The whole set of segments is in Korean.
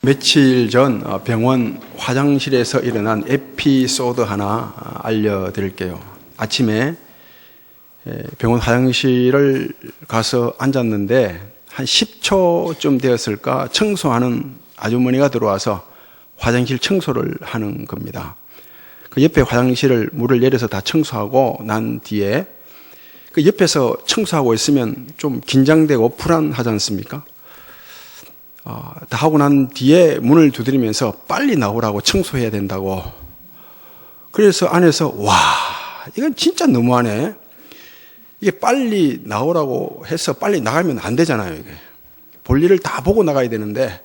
며칠 전 병원 화장실에서 일어난 에피소드 하나 알려드릴게요. 아침에 병원 화장실을 가서 앉았는데 한 10초쯤 되었을까 청소하는 아주머니가 들어와서 화장실 청소를 하는 겁니다. 그 옆에 화장실을 물을 내려서 다 청소하고 난 뒤에 그 옆에서 청소하고 있으면 좀 긴장되고 불안하지 않습니까? 다 하고 난 뒤에 문을 두드리면서 빨리 나오라고 청소해야 된다고. 그래서 안에서 와, 이건 진짜 너무하네. 이게 빨리 나오라고 해서 빨리 나가면 안 되잖아요. 이게 볼일을 다 보고 나가야 되는데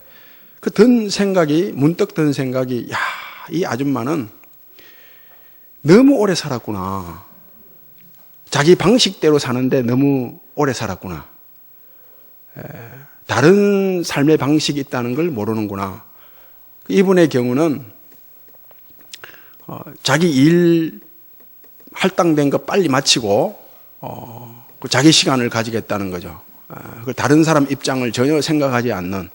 문득 든 생각이, 야, 이 아줌마는 너무 오래 살았구나. 자기 방식대로 사는데 너무 오래 살았구나. 다른 삶의 방식이 있다는 걸 모르는구나. 이분의 경우는 자기 일 할당된 거 빨리 마치고 자기 시간을 가지겠다는 거죠. 다른 사람 입장을 전혀 생각하지 않는,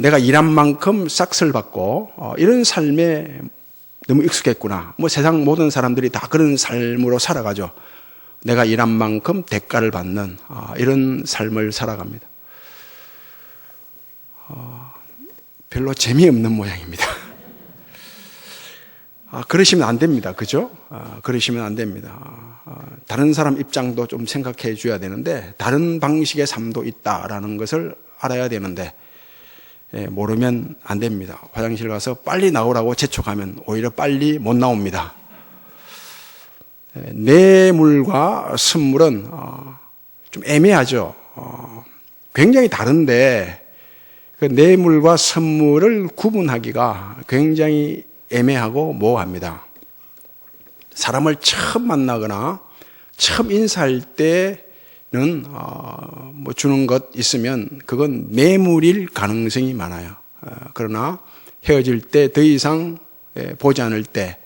내가 일한 만큼 싹쓸 받고 이런 삶에 너무 익숙했구나. 세상 모든 사람들이 다 그런 삶으로 살아가죠. 내가 일한 만큼 대가를 받는 이런 삶을 살아갑니다. 별로 재미없는 모양입니다. 그러시면 안 됩니다. 그죠? 그러시면 안 됩니다. 다른 사람 입장도 좀 생각해 줘야 되는데, 다른 방식의 삶도 있다라는 것을 알아야 되는데, 모르면 안 됩니다. 화장실 가서 빨리 나오라고 재촉하면 오히려 빨리 못 나옵니다. 뇌물과 선물은 좀 애매하죠. 굉장히 다른데, 그 뇌물과 선물을 구분하기가 굉장히 애매하고 모호합니다. 사람을 처음 만나거나 처음 인사할 때는 주는 것 있으면 그건 뇌물일 가능성이 많아요. 그러나 헤어질 때 더 이상 보지 않을 때,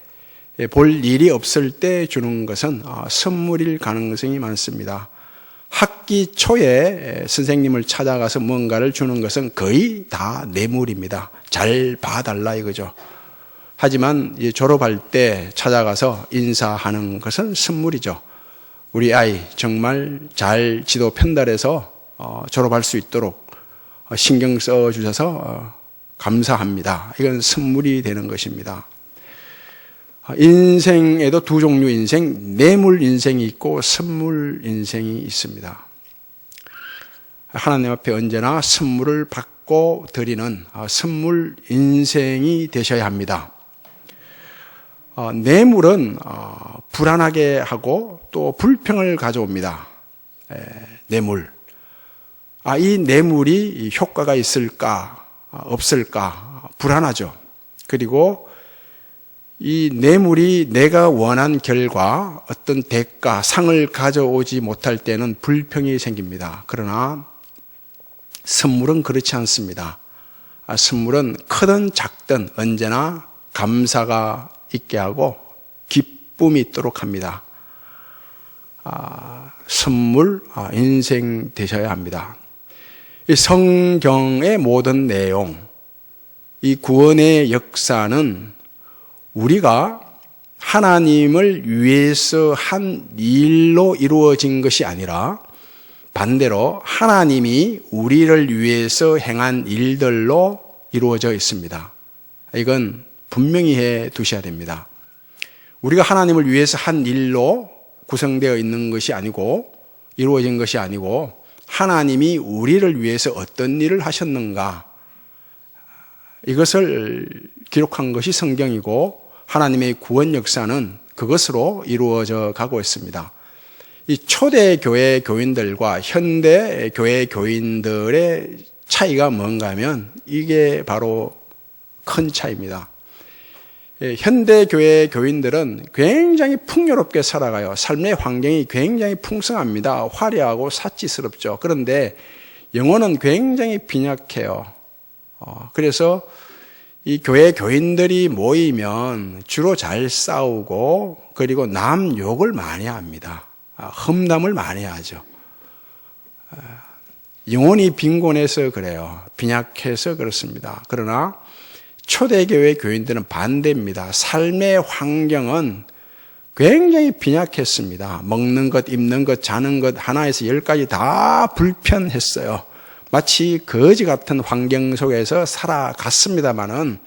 볼 일이 없을 때 주는 것은 선물일 가능성이 많습니다. 학기 초에 선생님을 찾아가서 뭔가를 주는 것은 거의 다 뇌물입니다. 잘 봐달라 이거죠. 하지만 졸업할 때 찾아가서 인사하는 것은 선물이죠. 우리 아이 정말 잘 지도 편달해서 졸업할 수 있도록 신경 써 주셔서 감사합니다. 이건 선물이 되는 것입니다. 인생에도 두 종류 인생, 뇌물 인생이 있고 선물 인생이 있습니다. 하나님 앞에 언제나 선물을 받고 드리는 선물 인생이 되셔야 합니다. 뇌물은 불안하게 하고 또 불평을 가져옵니다. 뇌물. 이 뇌물이 효과가 있을까 없을까 불안하죠. 그리고 이 뇌물이 내가 원한 결과, 어떤 대가, 상을 가져오지 못할 때는 불평이 생깁니다. 그러나 선물은 그렇지 않습니다. 선물은 크든 작든 언제나 감사가 있게 하고 기쁨이 있도록 합니다. 선물 인생 되셔야 합니다. 이 성경의 모든 내용, 이 구원의 역사는 우리가 하나님을 위해서 한 일로 이루어진 것이 아니라 반대로 하나님이 우리를 위해서 행한 일들로 이루어져 있습니다. 이건 분명히 해 두셔야 됩니다. 우리가 하나님을 위해서 한 일로 구성되어 있는 것이 아니고 이루어진 것이 아니고 하나님이 우리를 위해서 어떤 일을 하셨는가, 이것을 기록한 것이 성경이고 하나님의 구원 역사는 그것으로 이루어져 가고 있습니다. 이 초대 교회 교인들과 현대 교회 교인들의 차이가 뭔가 하면 이게 바로 큰 차이입니다. 현대 교회 교인들은 굉장히 풍요롭게 살아가요. 삶의 환경이 굉장히 풍성합니다. 화려하고 사치스럽죠. 그런데 영혼은 굉장히 빈약해요. 그래서 이 교회 교인들이 모이면 주로 잘 싸우고, 그리고 남 욕을 많이 합니다. 험담을 많이 하죠. 영혼이 빈곤해서 그래요. 빈약해서 그렇습니다. 그러나 초대교회 교인들은 반대입니다. 삶의 환경은 굉장히 빈약했습니다. 먹는 것, 입는 것, 자는 것 하나에서 10가지 다 불편했어요. 마치 거지 같은 환경 속에서 살아갔습니다마는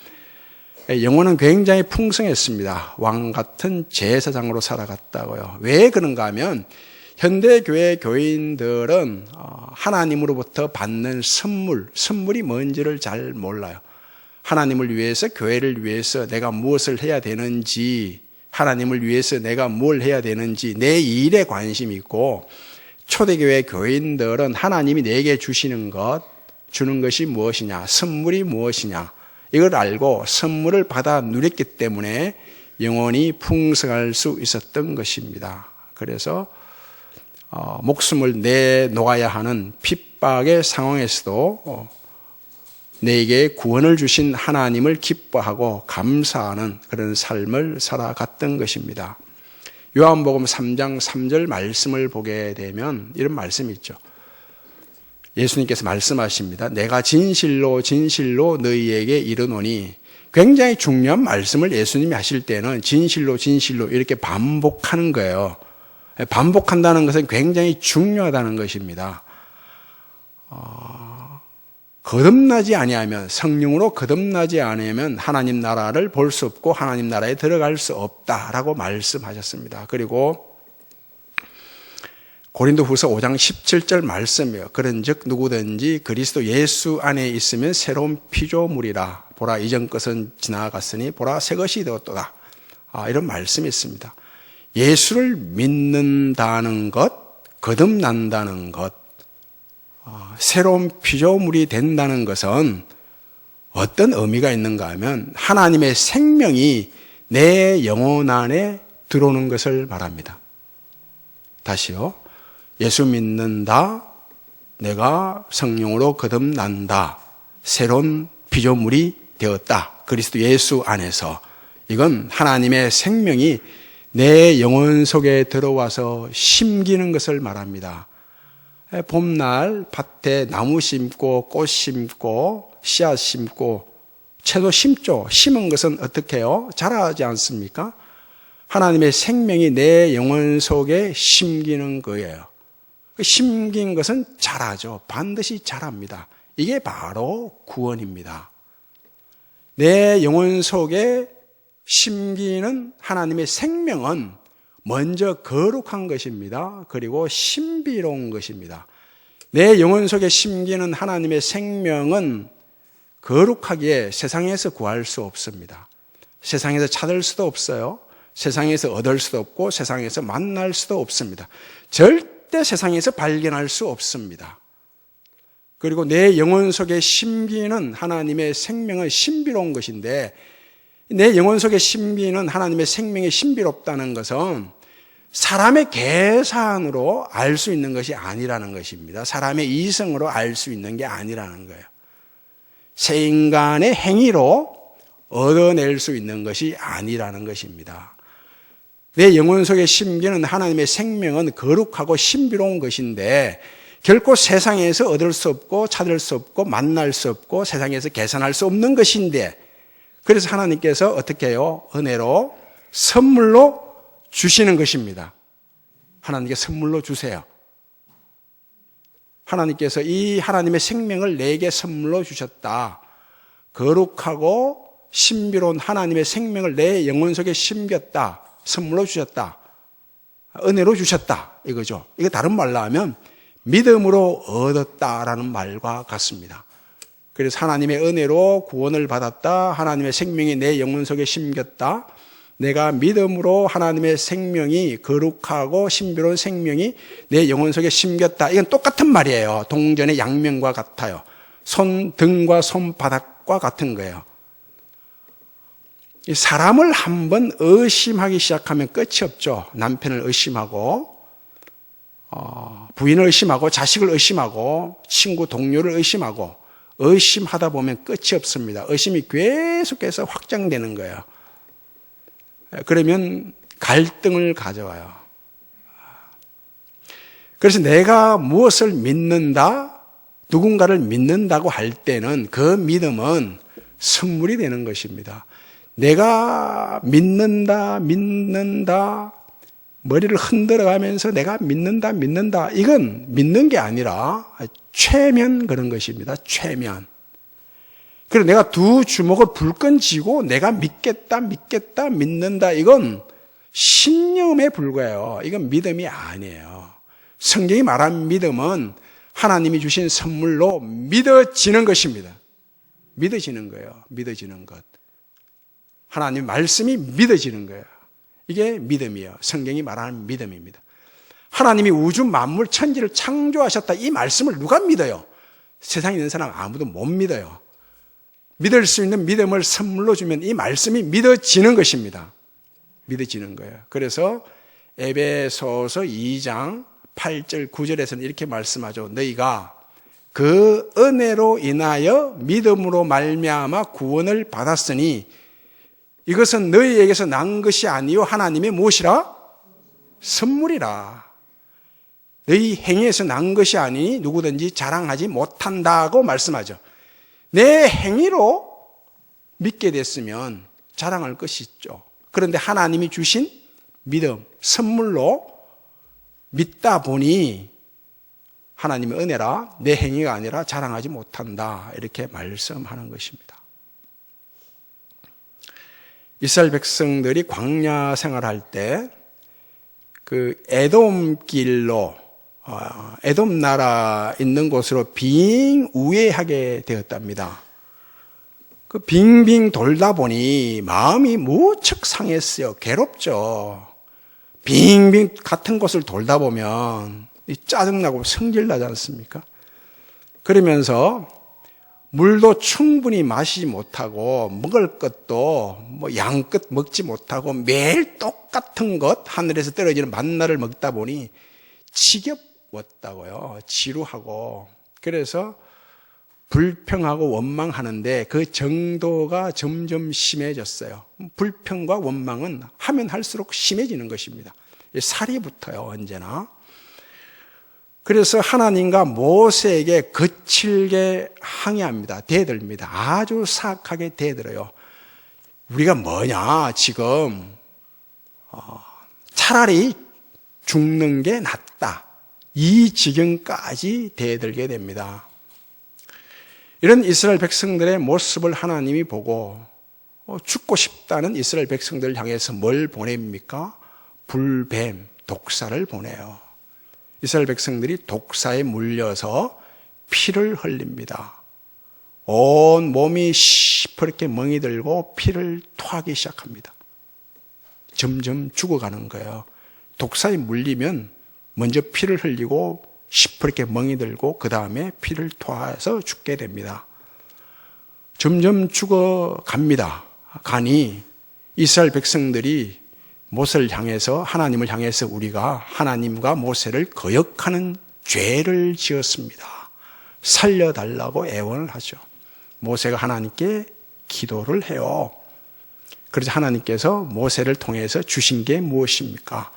영혼은 굉장히 풍성했습니다. 왕 같은 제사장으로 살아갔다고요. 왜 그런가 하면 현대교회 교인들은 하나님으로부터 받는 선물이 뭔지를 잘 몰라요. 하나님을 위해서, 교회를 위해서 내가 무엇을 해야 되는지, 하나님을 위해서 내가 뭘 해야 되는지 내 일에 관심이 있고, 초대교회 교인들은 하나님이 내게 주시는 것이 무엇이냐, 선물이 무엇이냐, 이걸 알고 선물을 받아 누렸기 때문에 영혼이 풍성할 수 있었던 것입니다. 그래서 목숨을 내놓아야 하는 핍박의 상황에서도 내게 구원을 주신 하나님을 기뻐하고 감사하는 그런 삶을 살아갔던 것입니다. 요한복음 3장 3절 말씀을 보게 되면 이런 말씀이 있죠. 예수님께서 말씀하십니다. 내가 진실로 진실로 너희에게 이르노니, 굉장히 중요한 말씀을 예수님이 하실 때는 진실로 진실로 이렇게 반복하는 거예요. 반복한다는 것은 굉장히 중요하다는 것입니다. 거듭나지 아니하면, 성령으로 거듭나지 않으면 하나님 나라를 볼 수 없고 하나님 나라에 들어갈 수 없다라고 말씀하셨습니다. 그리고 고린도후서 5장 17절 말씀이에요. 그런즉 누구든지 그리스도 예수 안에 있으면 새로운 피조물이라. 보라 이전 것은 지나갔으니 보라 새 것이 되었도다. 이런 말씀이 있습니다. 예수를 믿는다는 것, 거듭난다는 것, 새로운 피조물이 된다는 것은 어떤 의미가 있는가 하면 하나님의 생명이 내 영혼 안에 들어오는 것을 말합니다. 다시요. 예수 믿는다, 내가 성령으로 거듭난다, 새로운 피조물이 되었다, 그리스도 예수 안에서. 이건 하나님의 생명이 내 영혼 속에 들어와서 심기는 것을 말합니다. 봄날 밭에 나무 심고 꽃 심고 씨앗 심고 채소 심죠. 심은 것은 어떻게 해요? 자라지 않습니까? 하나님의 생명이 내 영혼 속에 심기는 거예요. 심긴 것은 자라죠. 반드시 자랍니다. 이게 바로 구원입니다. 내 영혼 속에 심기는 하나님의 생명은 먼저 거룩한 것입니다. 그리고 신비로운 것입니다. 내 영혼 속에 심기는 하나님의 생명은 거룩하기에 세상에서 구할 수 없습니다. 세상에서 찾을 수도 없어요. 세상에서 얻을 수도 없고 세상에서 만날 수도 없습니다. 절대 세상에서 발견할 수 없습니다. 그리고 내 영혼 속에 심기는 하나님의 생명은 신비로운 것인데, 내 영혼 속에 심기는 하나님의 생명이 신비롭다는 것은 사람의 계산으로 알 수 있는 것이 아니라는 것입니다. 사람의 이성으로 알 수 있는 게 아니라는 거예요. 새 인간의 행위로 얻어낼 수 있는 것이 아니라는 것입니다. 내 영혼 속에 심기는 하나님의 생명은 거룩하고 신비로운 것인데, 결코 세상에서 얻을 수 없고 찾을 수 없고 만날 수 없고 세상에서 계산할 수 없는 것인데, 그래서 하나님께서 어떻게 해요? 은혜로 선물로 주시는 것입니다. 하나님께 선물로 주세요. 하나님께서 이 하나님의 생명을 내게 선물로 주셨다. 거룩하고 신비로운 하나님의 생명을 내 영혼 속에 심겼다. 선물로 주셨다. 은혜로 주셨다. 이거죠. 이거 다른 말로 하면 믿음으로 얻었다라는 말과 같습니다. 그래서 하나님의 은혜로 구원을 받았다. 하나님의 생명이 내 영혼 속에 심겼다. 내가 믿음으로 하나님의 생명이 거룩하고 신비로운 생명이 내 영혼 속에 심겼다. 이건 똑같은 말이에요. 동전의 양면과 같아요. 손등과 손바닥과 같은 거예요. 사람을 한번 의심하기 시작하면 끝이 없죠. 남편을 의심하고 부인을 의심하고 자식을 의심하고 친구 동료를 의심하고 의심하다 보면 끝이 없습니다. 의심이 계속해서 확장되는 거예요. 그러면 갈등을 가져와요. 그래서 내가 무엇을 믿는다, 누군가를 믿는다고 할 때는 그 믿음은 선물이 되는 것입니다. 내가 믿는다, 머리를 흔들어가면서 내가 믿는다. 이건 믿는 게 아니라 최면 그런 것입니다. 최면. 그래서 내가 두 주먹을 불끈 쥐고 내가 믿겠다, 믿는다. 이건 신념에 불과해요. 이건 믿음이 아니에요. 성경이 말한 믿음은 하나님이 주신 선물로 믿어지는 것입니다. 믿어지는 거예요. 믿어지는 것. 하나님 말씀이 믿어지는 거예요. 이게 믿음이에요. 성경이 말하는 믿음입니다. 하나님이 우주 만물 천지를 창조하셨다. 이 말씀을 누가 믿어요? 세상에 있는 사람 아무도 못 믿어요. 믿을 수 있는 믿음을 선물로 주면 이 말씀이 믿어지는 것입니다. 믿어지는 거예요. 그래서 에베소서 2장 8절 9절에서는 이렇게 말씀하죠. 너희가 그 은혜로 인하여 믿음으로 말미암아 구원을 받았으니 이것은 너희에게서 난 것이 아니요 하나님의 무엇이라? 선물이라. 너희 행위에서 난 것이 아니니 누구든지 자랑하지 못한다고 말씀하죠. 내 행위로 믿게 됐으면 자랑할 것이 있죠. 그런데 하나님이 주신 믿음, 선물로 믿다 보니 하나님의 은혜라 내 행위가 아니라 자랑하지 못한다. 이렇게 말씀하는 것입니다. 이스라엘 백성들이 광야 생활할 때 그 에돔 길로 에돔 나라 있는 곳으로 빙 우회하게 되었답니다. 그 빙빙 돌다 보니 마음이 무척 상했어요. 괴롭죠. 빙빙 같은 곳을 돌다 보면 짜증나고 성질나지 않습니까? 그러면서 물도 충분히 마시지 못하고 먹을 것도 양껏 먹지 못하고 매일 똑같은 것 하늘에서 떨어지는 만나를 먹다 보니 지겹웠다고요. 지루하고. 그래서 불평하고 원망하는데 그 정도가 점점 심해졌어요. 불평과 원망은 하면 할수록 심해지는 것입니다. 살이 붙어요. 언제나. 그래서 하나님과 모세에게 거칠게 항의합니다. 대들입니다. 아주 사악하게 대들어요. 우리가 뭐냐 지금 차라리 죽는 게 낫다. 이 지경까지 대들게 됩니다. 이런 이스라엘 백성들의 모습을 하나님이 보고 죽고 싶다는 이스라엘 백성들을 향해서 뭘 보냅니까? 불뱀, 독사를 보내요. 이스라엘 백성들이 독사에 물려서 피를 흘립니다. 온 몸이 시퍼렇게 멍이 들고 피를 토하기 시작합니다. 점점 죽어가는 거예요. 독사에 물리면 먼저 피를 흘리고 시퍼렇게 멍이 들고 그 다음에 피를 토해서 죽게 됩니다. 점점 죽어갑니다. 가니 이스라엘 백성들이 모세를 향해서 하나님을 향해서 우리가 하나님과 모세를 거역하는 죄를 지었습니다. 살려달라고 애원을 하죠. 모세가 하나님께 기도를 해요. 그래서 하나님께서 모세를 통해서 주신 게 무엇입니까?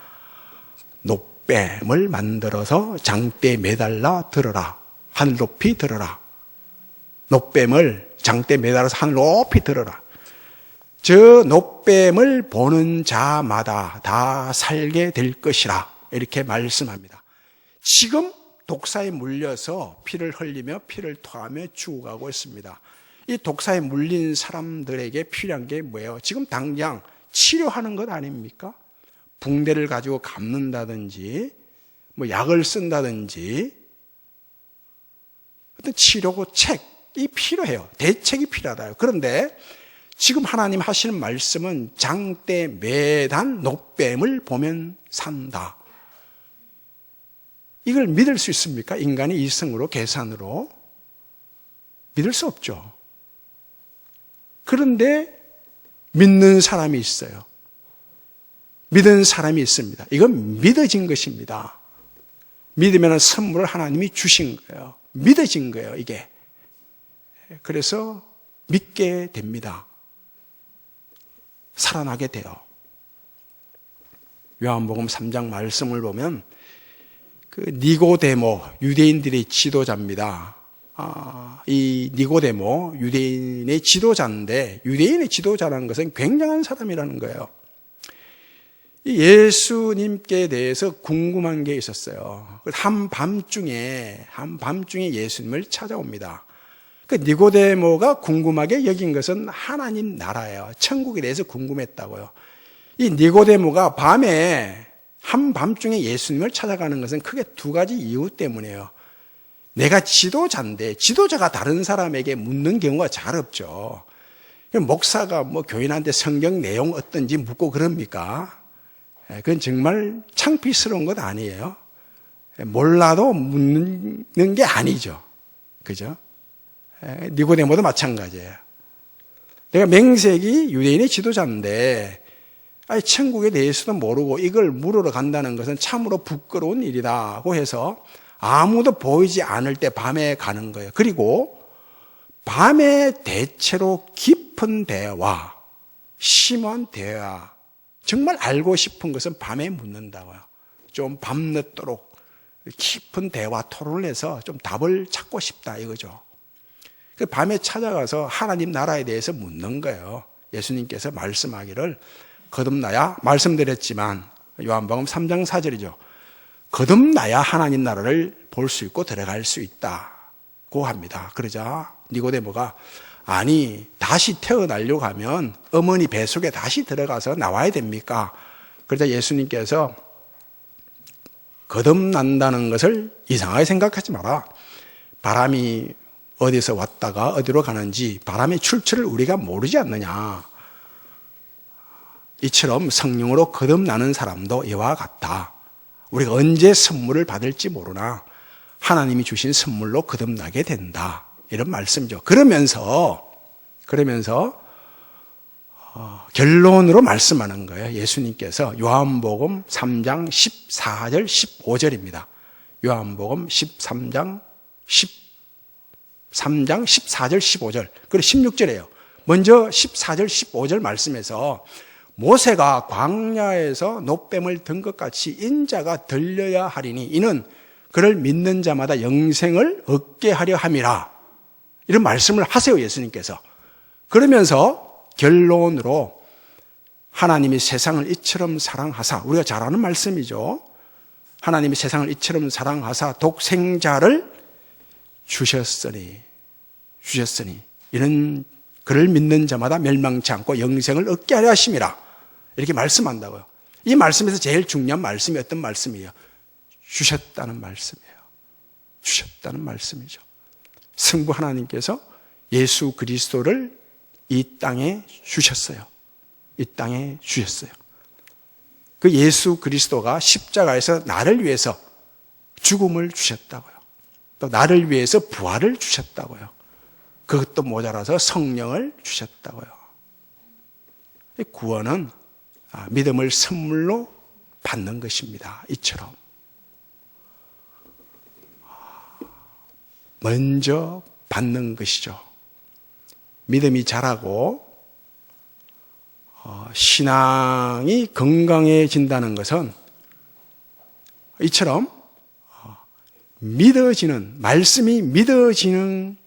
놋뱀을 만들어서 장대에 매달라 들어라. 하늘 높이 들어라. 놋뱀을 장대에 매달아서 하늘 높이 들어라. 저 놋뱀을 보는 자마다 다 살게 될 것이라 이렇게 말씀합니다. 지금 독사에 물려서 피를 흘리며 피를 토하며 죽어가고 있습니다. 이 독사에 물린 사람들에게 필요한 게 뭐예요? 지금 당장 치료하는 것 아닙니까? 붕대를 가지고 감는다든지 약을 쓴다든지 어떤 치료책이 필요해요. 대책이 필요하다. 그런데 지금 하나님 하시는 말씀은 장대 매단 놋뱀을 보면 산다. 이걸 믿을 수 있습니까? 인간의 이성으로 계산으로 믿을 수 없죠. 그런데 믿는 사람이 있어요. 믿은 사람이 있습니다. 이건 믿어진 것입니다. 믿으면 선물을 하나님이 주신 거예요. 믿어진 거예요, 이게. 그래서 믿게 됩니다. 살아나게 돼요. 요한복음 3장 말씀을 보면 그 니고데모, 유대인들의 지도자입니다. 이 니고데모 유대인의 지도자인데, 유대인의 지도자라는 것은 굉장한 사람이라는 거예요. 예수님께 대해서 궁금한 게 있었어요. 한밤중에 예수님을 찾아옵니다. 그 니고데모가 궁금하게 여긴 것은 하나님 나라예요. 천국에 대해서 궁금했다고요. 이 니고데모가 한밤중에 예수님을 찾아가는 것은 크게 두 가지 이유 때문이에요. 내가 지도자인데, 지도자가 다른 사람에게 묻는 경우가 잘 없죠. 목사가 교인한테 성경 내용 어떤지 묻고 그럽니까? 그건 정말 창피스러운 것 아니에요. 몰라도 묻는 게 아니죠. 그죠? 니고데모도 마찬가지예요. 내가 맹세기 유대인의 지도자인데 천국에 대해서도 모르고 이걸 물으러 간다는 것은 참으로 부끄러운 일이라고 해서 아무도 보이지 않을 때 밤에 가는 거예요. 그리고 밤에 대체로 깊은 대화, 심한 대화, 정말 알고 싶은 것은 밤에 묻는다고요. 좀 밤늦도록 깊은 대화, 토론을 해서 좀 답을 찾고 싶다 이거죠. 그 밤에 찾아가서 하나님 나라에 대해서 묻는 거예요. 예수님께서 말씀하기를 거듭나야, 말씀드렸지만 요한복음 3장 4절이죠. 거듭나야 하나님 나라를 볼 수 있고 들어갈 수 있다고 합니다. 그러자 니고데모가 아니 다시 태어나려고 하면 어머니 뱃속에 다시 들어가서 나와야 됩니까? 그러자 예수님께서 거듭난다는 것을 이상하게 생각하지 마라. 바람이 어디서 왔다가 어디로 가는지 바람의 출처를 우리가 모르지 않느냐. 이처럼 성령으로 거듭나는 사람도 이와 같다. 우리가 언제 선물을 받을지 모르나 하나님이 주신 선물로 거듭나게 된다. 이런 말씀이죠. 그러면서 결론으로 말씀하는 거예요. 예수님께서 요한복음 3장 14절 15절입니다. 요한복음 13장 13장 14절 15절 그리고 16절이에요. 먼저 14절 15절 말씀에서 모세가 광야에서 놋뱀을 든 것 같이 인자가 들려야 하리니 이는 그를 믿는 자마다 영생을 얻게 하려 함이라. 이런 말씀을 하세요, 예수님께서. 그러면서 결론으로 하나님이 세상을 이처럼 사랑하사, 우리가 잘 아는 말씀이죠. 하나님이 세상을 이처럼 사랑하사 독생자를 주셨으니 이는 그를 믿는 자마다 멸망치 않고 영생을 얻게 하려 하심이라. 이렇게 말씀한다고요. 이 말씀에서 제일 중요한 말씀이 어떤 말씀이에요? 주셨다는 말씀이에요. 주셨다는 말씀이죠. 성부 하나님께서 예수 그리스도를 이 땅에 주셨어요. 이 땅에 주셨어요. 그 예수 그리스도가 십자가에서 나를 위해서 죽음을 주셨다고요. 또 나를 위해서 부활을 주셨다고요. 그것도 모자라서 성령을 주셨다고요. 구원은 믿음을 선물로 받는 것입니다. 이처럼 먼저 받는 것이죠. 믿음이 자라고 신앙이 건강해진다는 것은 이처럼 말씀이 믿어지는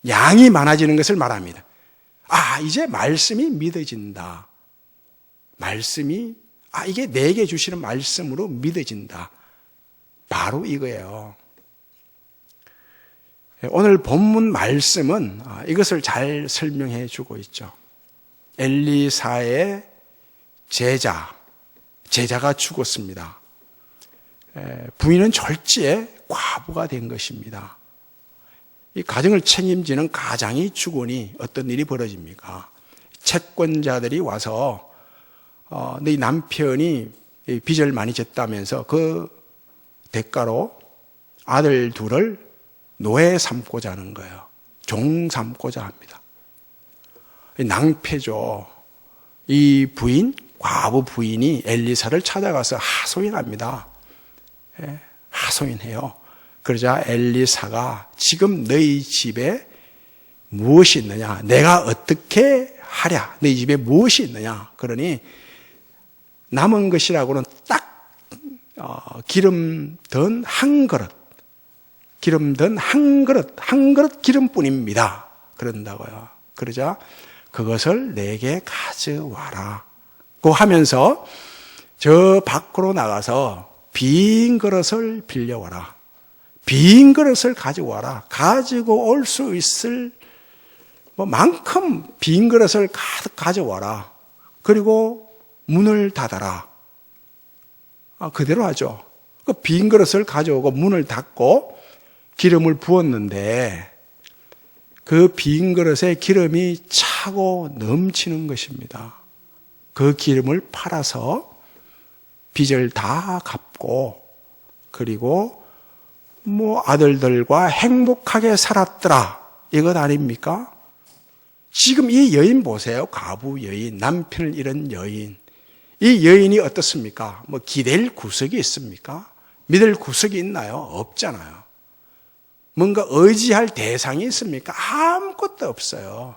양이 많아지는 것을 말합니다. 이제 말씀이 믿어진다. 이게 내게 주시는 말씀으로 믿어진다. 바로 이거예요. 오늘 본문 말씀은 이것을 잘 설명해 주고 있죠. 엘리사의 제자가 죽었습니다. 부인은 졸지에 과부가 된 것입니다. 이 가정을 책임지는 가장이 죽으니 어떤 일이 벌어집니까? 채권자들이 와서 네 남편이 빚을 많이 졌다면서 그 대가로 아들 둘을 노예 삼고자 하는 거예요. 종 삼고자 합니다. 낭패죠. 이 과부 부인이 엘리사를 찾아가서 하소연합니다. 하소연해요. 그러자 엘리사가 지금 너희 집에 무엇이 있느냐? 내가 어떻게 하랴? 너희 집에 무엇이 있느냐? 그러니 남은 것이라고는 딱 기름 든 한 그릇, 기름 든 한 그릇 기름뿐입니다. 그런다고요. 그러자 그것을 내게 가져와라. 고 하면서 저 밖으로 나가서 빈 그릇을 빌려와라. 빈 그릇을 가져와라. 가지고 올 수 있을 만큼 빈 그릇을 가득 가져와라. 그리고 문을 닫아라. 그대로 하죠. 그 빈 그릇을 가져오고 문을 닫고 기름을 부었는데 그 빈 그릇에 기름이 차고 넘치는 것입니다. 그 기름을 팔아서 빚을 다 갚고 그리고 아들들과 행복하게 살았더라. 이것 아닙니까? 지금 이 여인 보세요. 가부 여인, 남편을 잃은 여인. 이 여인이 어떻습니까? 기댈 구석이 있습니까? 믿을 구석이 있나요? 없잖아요. 뭔가 의지할 대상이 있습니까? 아무것도 없어요.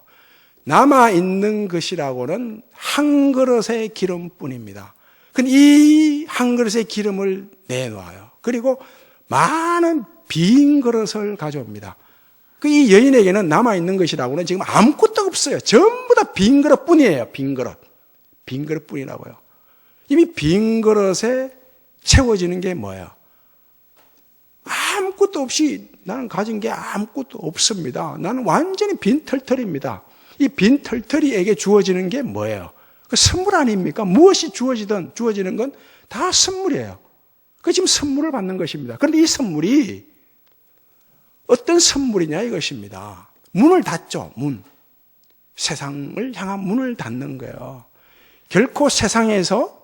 남아있는 것이라고는 한 그릇의 기름뿐입니다. 근데 이 한 그릇의 기름을 내놓아요. 그리고 많은 빈 그릇을 가져옵니다. 이 여인에게는 남아있는 것이라고는 지금 아무것도 없어요. 전부 다 빈 그릇뿐이에요. 빈 그릇. 빈 그릇뿐이라고요. 이미 빈 그릇에 채워지는 게 뭐예요? 아무것도 없이 나는 가진 게 아무것도 없습니다. 나는 완전히 빈털털입니다. 이 빈털털이에게 주어지는 게 뭐예요? 그 선물 아닙니까? 무엇이 주어지는 건 다 선물이에요. 그 지금 선물을 받는 것입니다. 그런데 이 선물이 어떤 선물이냐 이것입니다. 문을 닫죠. 문. 세상을 향한 문을 닫는 거예요. 결코 세상에서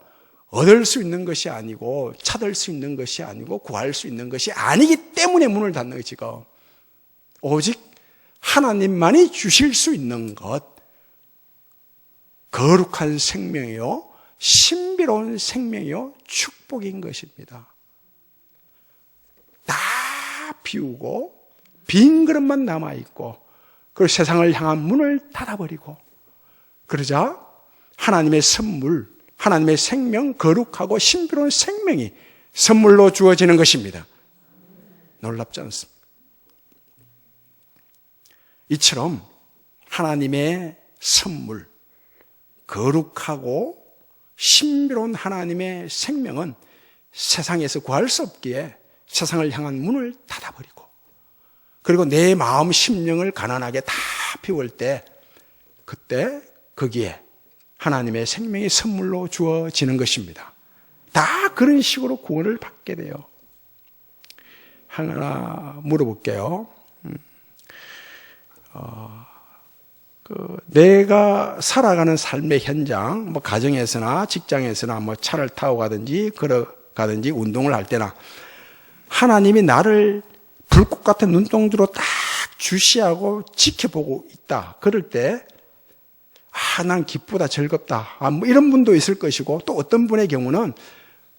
얻을 수 있는 것이 아니고 찾을 수 있는 것이 아니고 구할 수 있는 것이 아니기 때문에 문을 닫는 거예요. 지금. 오직 하나님만이 주실 수 있는 것. 거룩한 생명이요. 신비로운 생명이요. 축복인 것입니다. 다 비우고 빈 그릇만 남아있고 그 세상을 향한 문을 닫아버리고 그러자 하나님의 선물, 하나님의 생명, 거룩하고 신비로운 생명이 선물로 주어지는 것입니다. 놀랍지 않습니까? 이처럼 하나님의 선물, 거룩하고 신비로운 하나님의 생명은 세상에서 구할 수 없기에 세상을 향한 문을 닫아버리고 그리고 내 마음 심령을 가난하게 다 비울 때 그때 거기에 하나님의 생명이 선물로 주어지는 것입니다. 다 그런 식으로 구원을 받게 돼요. 하나 물어볼게요. 내가 살아가는 삶의 현장, 가정에서나 직장에서나 차를 타고 가든지 걸어가든지 운동을 할 때나 하나님이 나를 불꽃 같은 눈동자로 딱 주시하고 지켜보고 있다. 그럴 때 난 기쁘다, 즐겁다. 이런 분도 있을 것이고 또 어떤 분의 경우는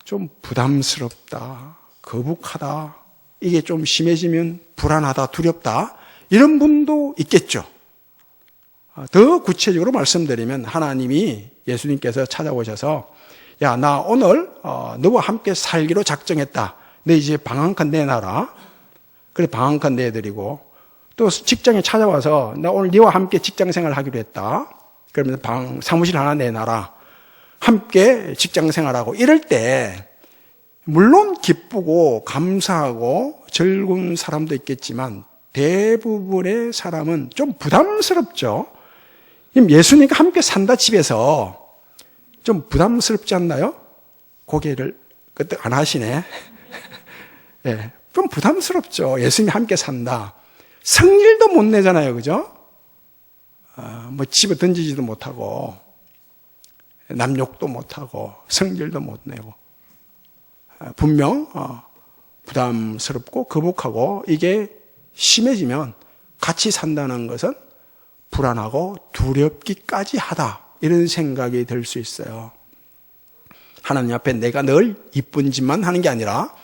좀 부담스럽다, 거북하다, 이게 좀 심해지면 불안하다, 두렵다. 이런 분도 있겠죠. 더 구체적으로 말씀드리면 하나님이 예수님께서 찾아오셔서 야, 나 오늘 너와 함께 살기로 작정했다. 너 이제 방 한 칸 내놔라. 그래 방 한 칸 내드리고 또 직장에 찾아와서 나 오늘 너와 함께 직장생활 하기로 했다. 그러면 사무실 하나 내놔라. 함께 직장생활하고 이럴 때 물론 기쁘고 감사하고 즐거운 사람도 있겠지만 대부분의 사람은 좀 부담스럽죠. 예수님과 함께 산다 집에서 좀 부담스럽지 않나요? 고개를 그때 안 하시네. 네, 좀 부담스럽죠. 예수님이 함께 산다. 성질도 못 내잖아요. 그죠? 집에 던지지도 못하고 남 욕도 못하고 성질도 못 내고 분명 부담스럽고 거북하고 이게 심해지면 같이 산다는 것은 불안하고 두렵기까지 하다. 이런 생각이 들 수 있어요. 하나님 앞에 내가 늘 이쁜 짓만 하는 게 아니라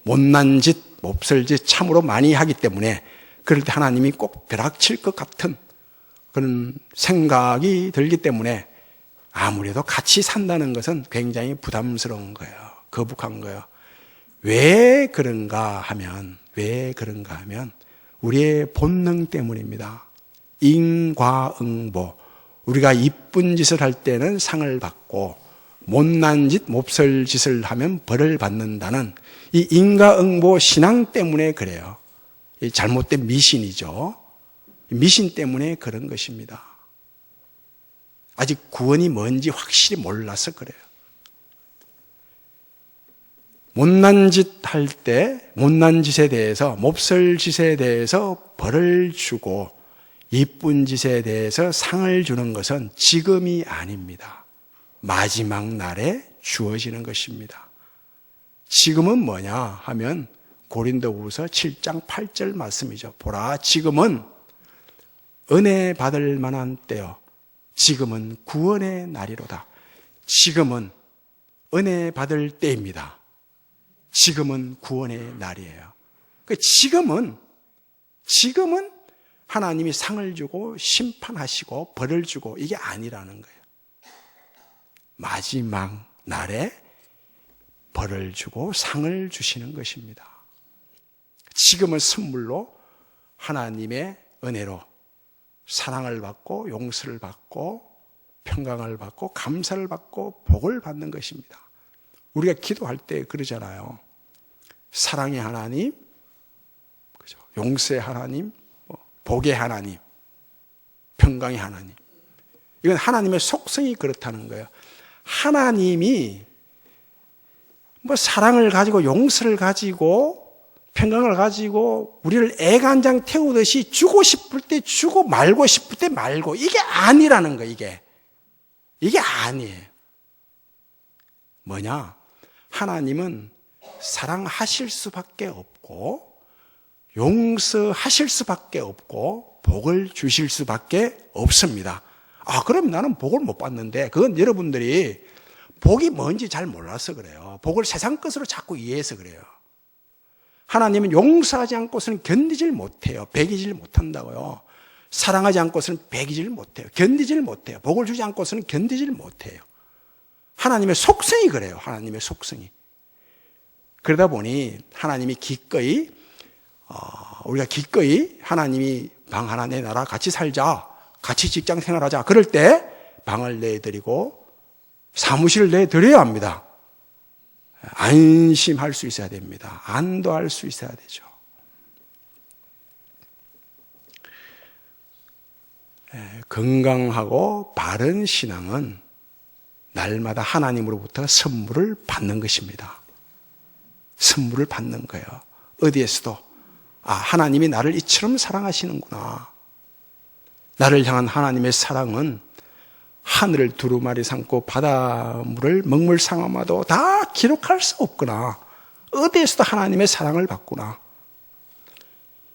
못난 짓, 몹쓸 짓 참으로 많이 하기 때문에 그럴 때 하나님이 꼭 벼락칠 것 같은 그런 생각이 들기 때문에 아무래도 같이 산다는 것은 굉장히 부담스러운 거예요. 거북한 거예요. 왜 그런가 하면 왜 그런가 하면 우리의 본능 때문입니다. 인과응보. 우리가 이쁜 짓을 할 때는 상을 받고 못난 짓, 몹쓸 짓을 하면 벌을 받는다는 이 인과응보 신앙 때문에 그래요. 이 잘못된 미신이죠. 미신 때문에 그런 것입니다. 아직 구원이 뭔지 확실히 몰라서 그래요. 못난 짓 할 때, 못난 짓에 대해서, 몹쓸 짓에 대해서 벌을 주고 이쁜 짓에 대해서 상을 주는 것은 지금이 아닙니다. 마지막 날에 주어지는 것입니다. 지금은 뭐냐 하면 고린도후서 7장 8절 말씀이죠. 보라, 지금은 은혜 받을 만한 때요. 지금은 구원의 날이로다. 지금은 은혜 받을 때입니다. 지금은 구원의 날이에요. 지금은 하나님이 상을 주고 심판하시고 벌을 주고 이게 아니라는 거예요. 마지막 날에 벌을 주고 상을 주시는 것입니다. 지금은 선물로 하나님의 은혜로 사랑을 받고 용서를 받고 평강을 받고 감사를 받고 복을 받는 것입니다. 우리가 기도할 때 그러잖아요. 사랑의 하나님, 그죠? 용서의 하나님, 복의 하나님, 평강의 하나님. 이건 하나님의 속성이 그렇다는 거예요. 하나님이 사랑을 가지고 용서를 가지고 평강을 가지고 우리를 애간장 태우듯이 주고 싶을 때 주고 말고 싶을 때 말고 이게 아니라는 거예요. 이게 아니에요. 뭐냐? 하나님은 사랑하실 수밖에 없고 용서하실 수밖에 없고 복을 주실 수밖에 없습니다. 그럼 나는 복을 못 받는데 그건 여러분들이 복이 뭔지 잘 몰라서 그래요. 복을 세상 것으로 자꾸 이해해서 그래요. 하나님은 용서하지 않고서는 견디질 못해요. 배기질 못한다고요. 사랑하지 않고서는 배기질 못해요. 견디질 못해요. 복을 주지 않고서는 견디질 못해요. 하나님의 속성이 그래요. 하나님의 속성이. 그러다 보니 하나님이 기꺼이 우리가 기꺼이 하나님이 방 하나 내놔라 같이 살자 같이 직장 생활하자 그럴 때 방을 내드리고 사무실을 내드려야 합니다. 안심할 수 있어야 됩니다. 안도할 수 있어야 되죠. 건강하고 바른 신앙은 날마다 하나님으로부터 선물을 받는 것입니다. 선물을 받는 거예요. 어디에서도 하나님이 나를 이처럼 사랑하시는구나. 나를 향한 하나님의 사랑은 하늘을 두루마리 삼고 바닷물을 먹물 삼아도 다 기록할 수 없구나. 어디에서도 하나님의 사랑을 받구나.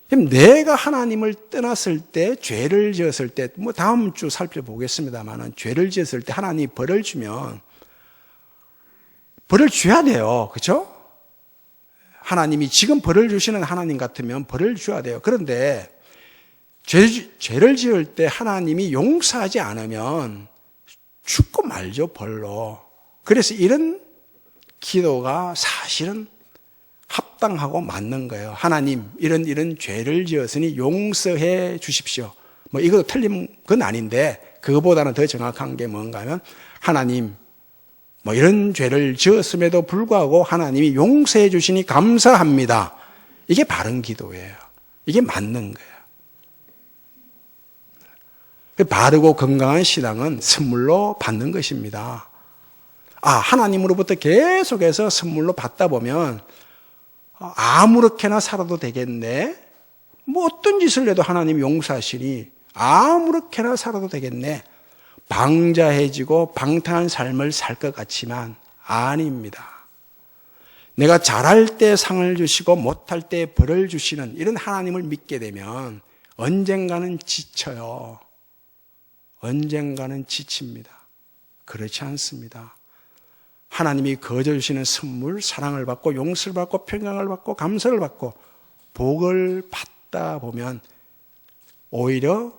그럼 내가 하나님을 떠났을 때, 죄를 지었을 때, 다음 주 살펴보겠습니다만, 죄를 지었을 때 하나님이 벌을 주면, 벌을 줘야 돼요. 그렇죠? 하나님이 지금 벌을 주시는 하나님 같으면 벌을 줘야 돼요. 그런데, 죄를 지을 때 하나님이 용서하지 않으면, 죽고 말죠, 벌로. 그래서 이런 기도가 사실은 합당하고 맞는 거예요. 하나님, 이런 죄를 지었으니 용서해 주십시오. 이것도 틀린 건 아닌데, 그거보다는 더 정확한 게 뭔가 하면, 하나님, 이런 죄를 지었음에도 불구하고 하나님이 용서해 주시니 감사합니다. 이게 바른 기도예요. 이게 맞는 거예요. 바르고 건강한 신앙은 선물로 받는 것입니다. 하나님으로부터 계속해서 선물로 받다 보면 아무렇게나 살아도 되겠네. 어떤 짓을 해도 하나님이 용서하시니 아무렇게나 살아도 되겠네. 방자해지고 방탕한 삶을 살 것 같지만 아닙니다. 내가 잘할 때 상을 주시고 못할 때 벌을 주시는 이런 하나님을 믿게 되면 언젠가는 지쳐요. 언젠가는 지칩니다. 그렇지 않습니다. 하나님이 거저 주시는 선물, 사랑을 받고 용서를 받고 평강을 받고 감사를 받고 복을 받다 보면 오히려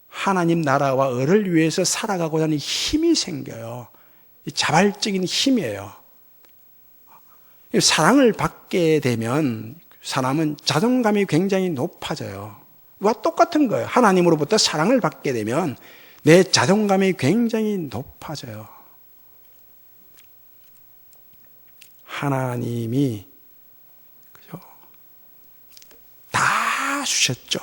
하나님 나라와 을을 위해서 살아가고자 하는 힘이 생겨요. 자발적인 힘이에요. 사랑을 받게 되면 사람은 자존감이 굉장히 높아져요. 이와 똑같은 거예요. 하나님으로부터 사랑을 받게 되면 내 자존감이 굉장히 높아져요. 하나님이 그죠? 다 주셨죠.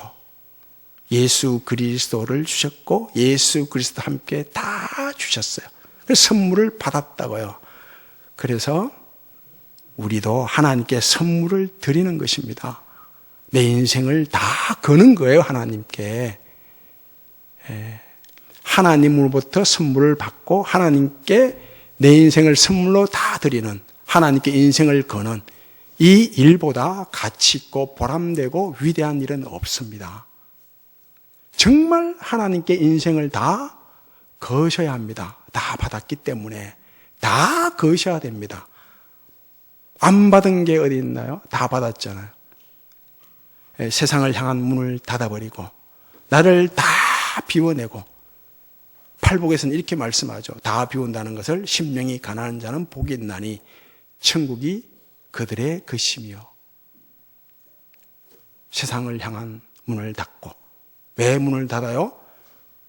예수 그리스도를 주셨고 예수 그리스도 함께 다 주셨어요. 그래서 선물을 받았다고요. 그래서 우리도 하나님께 선물을 드리는 것입니다. 내 인생을 다 거는 거예요, 하나님께. 하나님으로부터 선물을 받고 하나님께 내 인생을 선물로 다 드리는, 하나님께 인생을 거는 이 일보다 가치 있고 보람되고 위대한 일은 없습니다. 정말 하나님께 인생을 다 거셔야 합니다. 다 받았기 때문에 다 거셔야 됩니다. 안 받은 게 어디 있나요? 다 받았잖아요. 세상을 향한 문을 닫아버리고 나를 다 비워내고, 팔복에서는 이렇게 말씀하죠. 다 비운다는 것을 심령이 가난한 자는 복이 있나니 천국이 그들의 것이며. 세상을 향한 문을 닫고. 왜 문을 닫아요?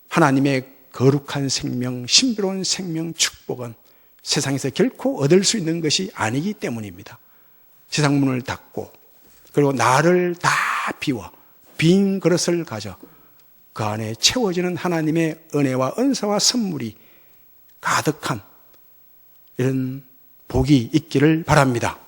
하나님의 거룩한 생명, 신비로운 생명, 축복은 세상에서 결코 얻을 수 있는 것이 아니기 때문입니다. 세상 문을 닫고, 그리고 나를 다 비워 빈 그릇을 가져 그 안에 채워지는 하나님의 은혜와 은사와 선물이 가득한 이런 복이 있기를 바랍니다.